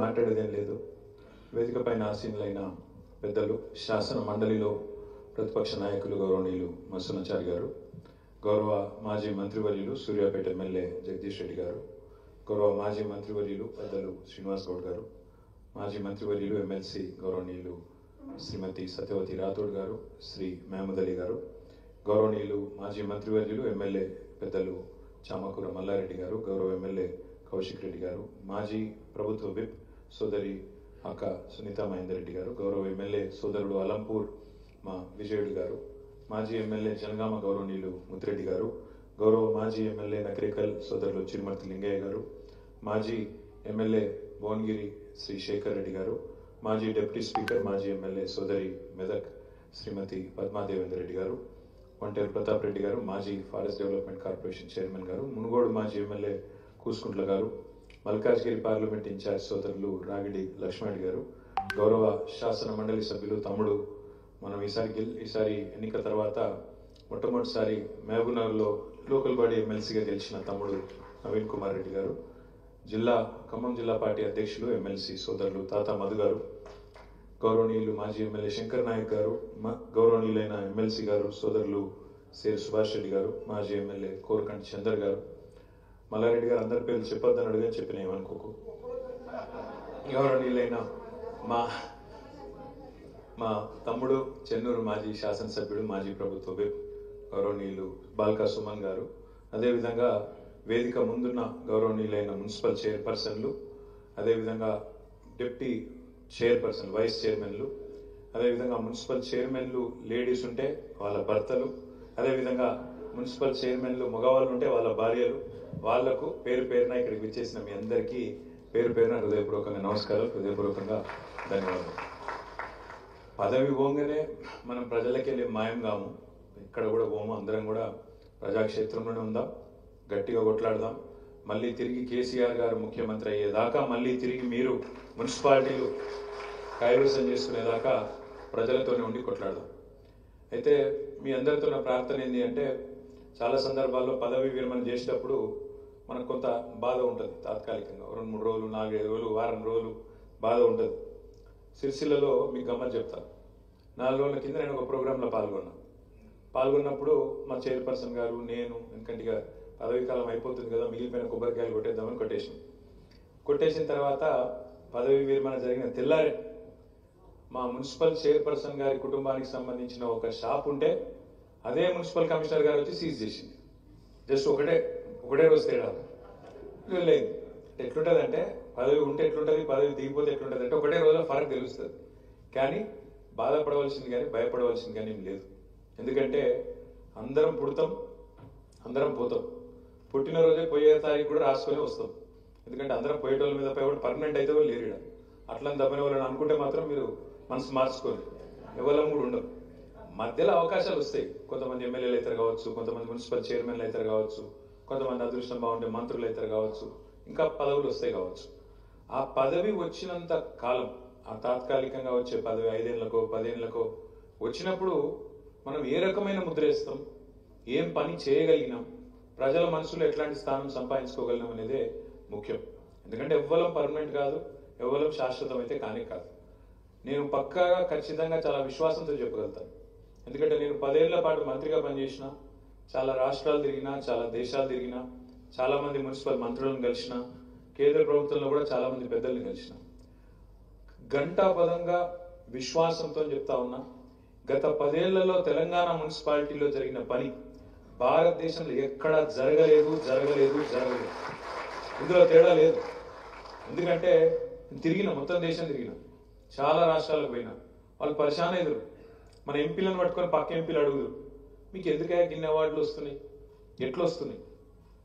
మాట్లాడేదేం లేదు. వేదిక పైన ఆసీనులైన పెద్దలు, శాసన మండలిలో ప్రతిపక్ష నాయకులు గౌరవనీయులు మత్స్యనాచారి గారు, గౌరవ మాజీ మంత్రివర్యులు సూర్యాపేట ఎమ్మెల్యే జగదీష్ రెడ్డి గారు, గౌరవ మాజీ మంత్రివర్యులు పెద్దలు శ్రీనివాస్ గౌడ్ గారు, మాజీ మంత్రివర్యులు ఎమ్మెల్సీ గౌరవనీయులు శ్రీమతి సత్యవతి రాథోడ్ గారు, శ్రీ మహమూద్ అలీ గారు, గౌరవనీయులు మాజీ మంత్రివర్యులు ఎమ్మెల్యే పెద్దలు చామకూర మల్లారెడ్డి గారు, గౌరవ ఎమ్మెల్యే కౌశిక్ రెడ్డి గారు, మాజీ ప్రభుత్వ విప్ సోదరి అక్క సునీతా మహేందర్ రెడ్డి గారు, గౌరవ ఎమ్మెల్యే సోదరుడు అలంపూర్ మా విజయుడు గారు, మాజీ ఎమ్మెల్యే జనగామ గౌరవనీయులు ముత్తిరెడ్డి గారు, గౌరవ మాజీ ఎమ్మెల్యే నకరేకల్ సోదరులు చిరుమర్తి లింగయ్య గారు, మాజీ ఎమ్మెల్యే భువనగిరి శ్రీ శేఖర్ రెడ్డి గారు, మాజీ డిప్యూటీ స్పీకర్ మాజీ ఎమ్మెల్యే సోదరి మెదక్ శ్రీమతి పద్మాదేవేందర్ రెడ్డి గారు, వంటేరు ప్రతాప్ రెడ్డి గారు, మాజీ ఫారెస్ట్ డెవలప్మెంట్ కార్పొరేషన్ చైర్మన్ గారు, మునుగోడు మాజీ ఎమ్మెల్యే కూసుకుంట్ల గారు, మల్కాజ్గిరి పార్లమెంట్ ఇన్ఛార్జ్ సోదరులు రాగిడి లక్ష్మణ్ గారు, గౌరవ శాసన మండలి సభ్యులు తమ్ముడు మనం ఈసారి ఎన్నిక తర్వాత మొట్టమొదటిసారి మహబూబ్నగర్లో లోకల్ బాడీ ఎమ్మెల్సీగా గెలిచిన తమ్ముడు నవీన్ కుమార్ రెడ్డి గారు, ఖమ్మం జిల్లా పార్టీ అధ్యక్షులు ఎమ్మెల్సీ సోదరులు తాత మధు గారు, గౌరవనీయులు మాజీ ఎమ్మెల్యే శంకర్ నాయక్ గారు, గౌరవనీయులైన ఎమ్మెల్సీ గారు సోదరులు సేరు సుభాష్ రెడ్డి గారు, మాజీ ఎమ్మెల్యే కోరకంటి చందర్ గారు, మల్లారెడ్డి గారు అందరి పేర్లు చెప్పొద్దని అడిగాని చెప్పిన ఏమనుకోకు, గౌరవనీయులైన మా తమ్ముడు చెన్నూరు మాజీ శాసనసభ్యుడు మాజీ ప్రభుత్వ విప్ గౌరవనీయులు బాల్కా సుమన్ గారు, అదేవిధంగా వేదిక ముందున్న గౌరవనీయులైన మున్సిపల్ చైర్పర్సన్లు, అదేవిధంగా డిప్యూటీ చైర్పర్సన్ వైస్ చైర్మన్లు, అదేవిధంగా మున్సిపల్ చైర్మన్లు లేడీస్ ఉంటే వాళ్ళ భర్తలు, అదేవిధంగా మున్సిపల్ చైర్మన్లు మగవాళ్ళు ఉంటే వాళ్ళ భార్యలు, వాళ్లకు పేరు పేరున ఇక్కడికి విచ్చేసిన మీ అందరికీ పేరు పేరున హృదయపూర్వకంగా నమస్కారాలు, హృదయపూర్వకంగా ధన్యవాదాలు. పదవి పోగానే మనం ప్రజలకి వెళ్ళి మాయం కాము, ఇక్కడ కూడా పోము, అందరం కూడా ప్రజాక్షేత్రంలోనే ఉందాం, గట్టిగా కొట్లాడదాం. మళ్ళీ తిరిగి కేసీఆర్ గారు ముఖ్యమంత్రి అయ్యేదాకా, మళ్ళీ తిరిగి మీరు మున్సిపాలిటీలు కైవసం చేసుకునేదాకా ప్రజలతోనే ఉండి కొట్లాడదాం. అయితే మీ అందరితో నా ప్రార్థన ఏంటి అంటే, చాలా సందర్భాల్లో పదవి విరమణ చేసేటప్పుడు మనకు కొంత బాధ ఉంటుంది, తాత్కాలికంగా 2-3 రోజులు 4-5 రోజులు వారం రోజులు బాధ ఉంటుంది. సిరిసిల్లలో మీకు గమ్మని చెప్తాను. 4 రోజుల కింద నేను ఒక ప్రోగ్రాంలో పాల్గొన్నప్పుడు మా చైర్పర్సన్ గారు నేను ఎందుకంటే ఇక పదవీ కాలం అయిపోతుంది కదా, మిగిలిపోయిన కొబ్బరికాయలు కొట్టేద్దామని కొట్టేసిన తర్వాత పదవి విరమణ జరిగిన తెల్లారే మా మున్సిపల్ చైర్పర్సన్ గారి కుటుంబానికి సంబంధించిన ఒక షాప్ ఉంటే అదే మున్సిపల్ కమిషనర్ గారు వచ్చి సీజ్ చేసింది. జస్ట్ ఒకటే రోజు తేడా లేదు. ఎట్లుంటుంది అంటే, పదవి ఉంటే ఎట్లుంటుంది, పదవి దిగిపోతే ఎట్లుంటుంది అంటే ఒకటే రోజులో ఫరక్ తెలుస్తుంది. కానీ బాధపడవలసింది కానీ భయపడవలసింది కానీ ఏం లేదు. ఎందుకంటే అందరం పుడతాం, అందరం పోతాం. పుట్టినరోజే పోయే తారీఖు కూడా రాసుకొని వస్తాం. ఎందుకంటే అందరం పోయేటోళ్ళ మీద పోయేవాడు పర్మనెంట్ అయితే వాళ్ళు లేరు. అట్లా దబ్బిన వాళ్ళని అనుకుంటే మాత్రం మీరు మనసు మార్చుకోండి, ఎవరం కూడా ఉండవు. మధ్యలో అవకాశాలు వస్తాయి. కొంతమంది ఎమ్మెల్యేలు అవుతారు కావచ్చు, కొంతమంది మున్సిపల్ చైర్మన్లు అవుతారు కావచ్చు, కొంతమంది అదృష్టం బాగుంటే మంత్రులు అవుతారు కావచ్చు, ఇంకా పదవులు వస్తాయి కావచ్చు. ఆ పదవి వచ్చినంత కాలం, ఆ తాత్కాలికంగా వచ్చే పదవి 5 ఏళ్లకో 10 ఏళ్లకో వచ్చినప్పుడు మనం ఏ రకమైన ముద్ర వేస్తాం, ఏం పని చేయగలిగినాం, ప్రజల మనసులో ఎట్లాంటి స్థానం సంపాదించుకోగలిగినాం అనేదే ముఖ్యం. ఎందుకంటే ఎవ్వరం పర్మనెంట్ కాదు, ఎవ్వరం శాశ్వతం అయితే కానే కాదు. నేను పక్కాగా ఖచ్చితంగా చాలా విశ్వాసంతో చెప్పగలుగుతాను. ఎందుకంటే నేను 10 ఏళ్ల పాటు మంత్రిగా పనిచేసిన, చాలా రాష్ట్రాలు తిరిగినా, చాలా దేశాలు తిరిగినా, చాలా మంది మున్సిపల్ మంత్రులను కలిసిన, కేంద్ర ప్రభుత్వంలో కూడా చాలా మంది పెద్దల్ని కలిసిన. గంటాపదంగా విశ్వాసంతో చెప్తా ఉన్నా, గత 10 ఏళ్లలో తెలంగాణ మున్సిపాలిటీలో జరిగిన పని భారతదేశంలో ఎక్కడా జరగలేదు. ఇందులో తేడా లేదు. ఎందుకంటే మొత్తం దేశం తిరిగిన, చాలా రాష్ట్రాలకు పోయినా, వాళ్ళు పరిశాన ఎదురు. మన ఎంపీలను పట్టుకొని పక్క ఎంపీలు అడుగురు, మీకు ఎందుకయ్యా గిన్నె అవార్డులు వస్తున్నాయి, ఎట్లా వస్తున్నాయి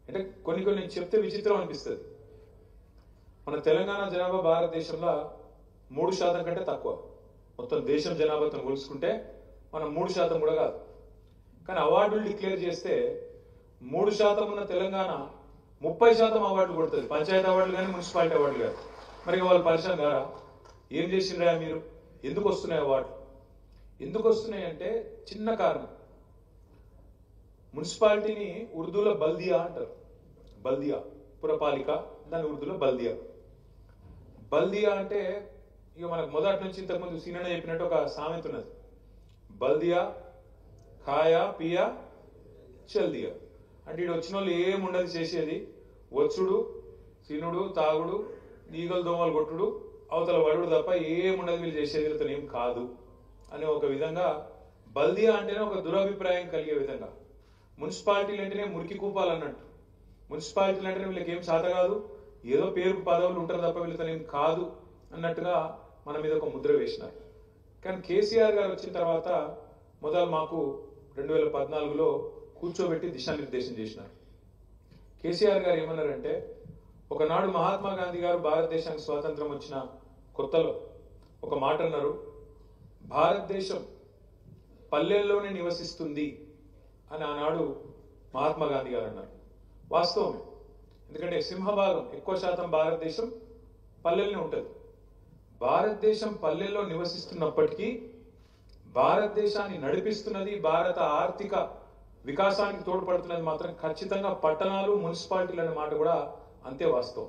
అంటే కొన్ని చెప్తే విచిత్రం అనిపిస్తుంది. మన తెలంగాణ జనాభా భారతదేశంలో 3% కంటే తక్కువ. మొత్తం దేశం జనాభాతో పోల్చుకుంటే మనం 3% కూడా కాదు. కానీ అవార్డులు డిక్లేర్ చేస్తే 3% ఉన్న తెలంగాణ 30% అవార్డులు కొడుతుంది. పంచాయతీ అవార్డులు కానీ మున్సిపాలిటీ అవార్డులు కానీ. మరి వాళ్ళు పరిశ్రమ గారా ఏం చేసిండ్రా మీరు, ఎందుకు వస్తున్నాయి అవార్డులు? ఎందుకు వస్తున్నాయి అంటే చిన్న కారణం. మున్సిపాలిటీని ఉర్దూలో బల్దియా అంటారు. బల్దియా పురపాలిక, దాని ఉర్దూలో బల్దియా. బల్దియా అంటే ఇక మనకు మొదటి నుంచి ఇంతకుముందు సీనన్న చెప్పినట్టు ఒక సామెత ఉన్నది, బల్దియా ఖాయా పియా చల్దియా అంటే ఇటు వచ్చిన వాళ్ళు ఏముండదు చేసేది, వచ్చుడు తినుడు తాగుడు ఈగలు దోమలు కొట్టుడు అవతల వడుడు తప్ప ఏముండదు వీళ్ళు చేసేది, వీళ్ళతో ఏం కాదు అనే ఒక విధంగా బల్దియా అంటేనే ఒక దురభిప్రాయం కలిగే విధంగా, మున్సిపాలిటీలు అంటేనే మురికి కూపాలు అన్నట్టు, మున్సిపాలిటీలు అంటేనే వీళ్ళకి ఏం చేత కాదు, ఏదో పేరు పదవులు ఉంటారు తప్ప వీళ్ళతో ఏం కాదు అన్నట్టుగా మన మీద ఒక ముద్ర వేసినారు. కానీ కేసీఆర్ గారు వచ్చిన తర్వాత మొదలు మాకు 2014లో కూర్చోబెట్టి దిశానిర్దేశం చేసినారు. కేసీఆర్ గారు ఏమన్నారంటే, ఒకనాడు మహాత్మా గాంధీ గారు భారతదేశానికి స్వాతంత్రం వచ్చిన కొత్తలో ఒక మాట అన్నారు, భారతదేశం పల్లెల్లోనే నివసిస్తుంది అని ఆనాడు మహాత్మా గాంధీ గారు అన్నారు. వాస్తవమే, ఎందుకంటే సింహభాగం ఎక్కువ శాతం భారతదేశం పల్లెల్లోనే ఉంటుంది. భారతదేశం పల్లెల్లో నివసిస్తున్నప్పటికీ భారతదేశాన్ని నడిపిస్తున్నది, భారత ఆర్థిక వికాసానికి తోడ్పడుతున్నది మాత్రం ఖచ్చితంగా పట్టణాలు మున్సిపాలిటీలు అనే మాట కూడా అంతే వాస్తవం.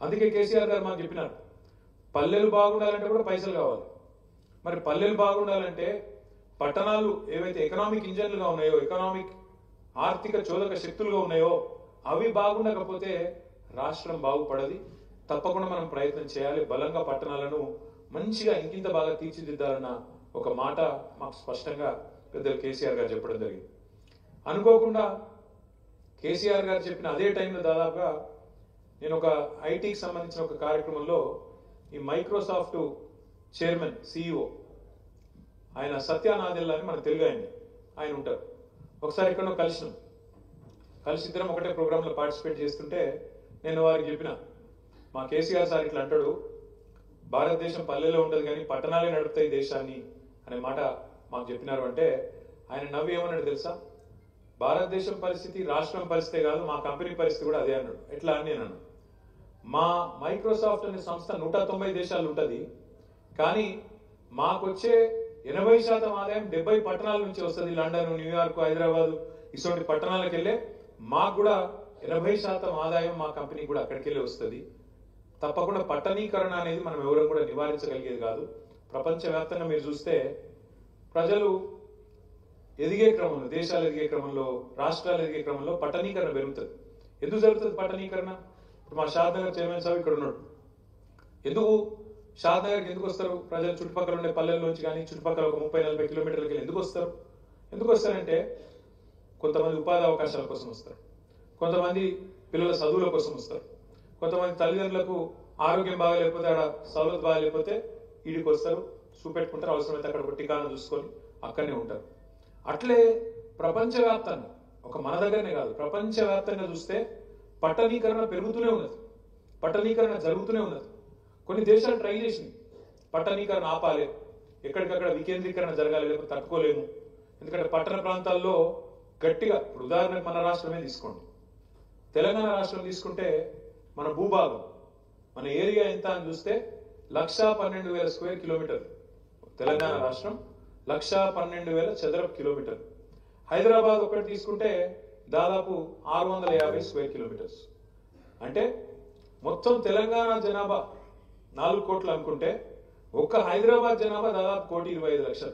అందుకే కేసీఆర్ గారు మాకు చెప్పినారు, పల్లెలు బాగుండాలంటే కూడా పైసలు కావాలి. మరి పల్లెలు బాగుండాలంటే పట్టణాలు ఏవైతే ఎకనామిక్ ఇంజన్లుగా ఉన్నాయో, ఎకనామిక్ ఆర్థిక చోదక శక్తులుగా ఉన్నాయో అవి బాగుండకపోతే రాష్ట్రం బాగుపడది. తప్పకుండా మనం ప్రయత్నం చేయాలి, బలంగా పట్టణాలను మంచిగా ఇంకింత బాగా తీర్చిదిద్దాలన్న ఒక మాట మాకు స్పష్టంగా పెద్దలు కేసీఆర్ గారు చెప్పడం జరిగింది. అనుకోకుండా కేసీఆర్ గారు చెప్పిన అదే టైంలో దాదాపుగా నేను ఒక ఐటీకి సంబంధించిన ఒక కార్యక్రమంలో ఈ మైక్రోసాఫ్ట్ చైర్మన్ సిఇఓ ఆయన సత్య నాదెల్లా అని మన తెలుగు ఆయన ఉంటారు. ఒకసారి ఎక్కడో కలిసి ఇద్దరం ఒకటే ప్రోగ్రాంలో పార్టిసిపేట్ చేస్తుంటే నేను వారికి చెప్పిన, మా కేసీఆర్ సార్ ఇట్లా అంటాడు, భారతదేశం పల్లెలో ఉండదు కానీ పట్టణాలే నడుపుతాయి దేశాన్ని అనే మాట మాకు చెప్పినారు. అంటే ఆయన నవ్వి ఏమన్నాడు తెలుసా, భారతదేశం పరిస్థితి రాష్ట్రం పరిస్థితే కాదు, మా కంపెనీ పరిస్థితి కూడా అదే అన్నాడు. ఎట్లా అని నేను అన్నాను, మా మైక్రోసాఫ్ట్ అనే సంస్థ 190 దేశాలు ఉంటుంది, కానీ మాకొచ్చే 80% ఆదాయం 70 పట్టణాల నుంచి వస్తుంది. లండన్, న్యూయార్క్, హైదరాబాద్ ఇటువంటి పట్టణాలకు వెళ్ళే మాకు కూడా 80% ఆదాయం మా కంపెనీ కూడా అక్కడికి వెళ్ళి వస్తుంది. తప్పకుండా పట్టణీకరణ అనేది మనం ఎవరం కూడా నివారించగలిగేది కాదు. ప్రపంచవ్యాప్తంగా మీరు చూస్తే ప్రజలు ఎదిగే క్రమంలో, దేశాలు ఎదిగే క్రమంలో, రాష్ట్రాలు ఎదిగే క్రమంలో పట్టణీకరణ పెరుగుతుంది. ఎందుకు జరుగుతుంది పట్టణీకరణ? ఇప్పుడు మా షాద్నగర్ చైర్మన్ సాబ్ ఇక్కడ ఉన్నాడు. ఎందుకు షాద్నగర్కి ఎందుకు వస్తారు ప్రజలు? చుట్టుపక్కల ఉండే పల్లెల్లోంచి కానీ చుట్టుపక్కల ఒక 30-40 కిలోమీటర్లకి ఎందుకు వస్తారు? ఎందుకు వస్తారంటే కొంతమంది ఉపాధి అవకాశాల కోసం వస్తారు, కొంతమంది పిల్లల చదువుల కోసం వస్తారు, కొంతమంది తల్లిదండ్రులకు ఆరోగ్యం బాగాలేకపోతే, ఆడ సౌలభ్యం బాగాలేకపోతే ఈడికి వస్తారు, చూపెట్టుకుంటారు, అవసరమైతే అక్కడ ఒక టికాను చూసుకొని అక్కడనే ఉంటారు. అట్లే ప్రపంచవ్యాప్తంగా, ఒక మన దగ్గరనే కాదు ప్రపంచవ్యాప్తంగా చూస్తే పట్టణీకరణ పెరుగుతూనే ఉన్నది, పట్టణీకరణ జరుగుతూనే ఉన్నది. కొన్ని దేశాలు ట్రై చేసింది పట్టణీకరణ ఆపాలి, ఎక్కడికక్కడ వికేంద్రీకరణ జరగాలి, లేకపోతే తట్టుకోలేము. ఎందుకంటే పట్టణ ప్రాంతాల్లో గట్టిగా, ఇప్పుడు ఉదాహరణకు మన రాష్ట్రమే తీసుకోండి, తెలంగాణ రాష్ట్రం తీసుకుంటే మన భూభాగం, మన ఏరియా ఎంత అని చూస్తే 1,12,000 స్క్వేర్ కిలోమీటర్లు. తెలంగాణ రాష్ట్రం 1,12,000 చదరపు కిలోమీటర్లు. హైదరాబాద్ ఒకటి తీసుకుంటే దాదాపు 650 స్క్వేర్ కిలోమీటర్స్. అంటే మొత్తం తెలంగాణ జనాభా 4 కోట్లు అనుకుంటే ఒక్క హైదరాబాద్ జనాభా దాదాపు 1,25,00,000.